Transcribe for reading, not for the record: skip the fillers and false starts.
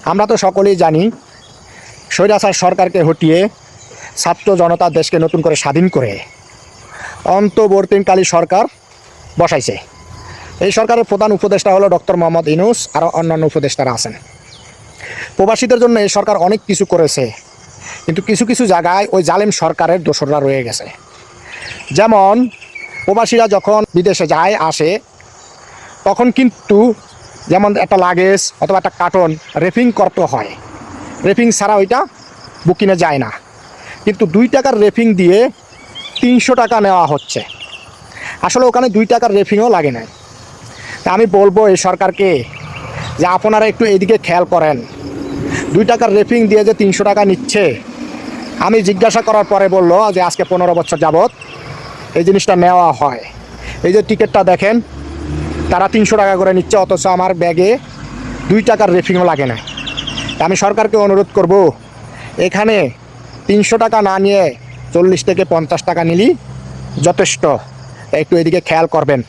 আমরা তো সকলেই জানি স্বৈরাচার সরকারকে হটিয়ে ছাত্র জনতা দেশকে নতুন করে স্বাধীন করে অন্তর্বর্তীকালীন সরকার বসাইছে। এই সরকারের প্রধান উপদেষ্টা হলো ডক্টর মোহাম্মদ ইউনূস, আরও অন্যান্য উপদেষ্টারা আছেন। প্রবাসীদের জন্য এই সরকার অনেক কিছু করেছে, কিন্তু কিছু কিছু জায়গায় ওই জালেম সরকারের দোসররা রয়ে গেছে। যেমন প্রবাসীরা যখন বিদেশে যায় আসে, তখন কিন্তু যেমন একটা লাগেজ অথবা একটা কার্টন রেপিং করতে হয়, রেপিং ছাড়া ওইটা বুকিংয়ে যায় না। কিন্তু 2 টাকার রেপিং দিয়ে 300 টাকা নেওয়া হচ্ছে। আসলে ওখানে 2 টাকার রেপিংও লাগে না। তা আমি বলবো এই সরকারকে যে আপনারা একটু এদিকে খেয়াল করেন। 2 টাকার রেপিং দিয়ে যে 300 টাকা নিচ্ছে, আমি জিজ্ঞাসা করার পরে বললো যে আজকে 15 বছর যাবৎ এই জিনিসটা নেওয়া হয়। এই যে টিকিটটা দেখেন, তারা 300 টাকা করে নিচ্ছে, অথচ আমার ব্যাগে 2 টাকার রেপিংও লাগে না। আমি সরকারকে অনুরোধ করব, এখানে 300 টাকা না নিয়ে 40 থেকে 50 টাকা নিলেই যথেষ্ট। একটু এদিকে খেয়াল করবেন।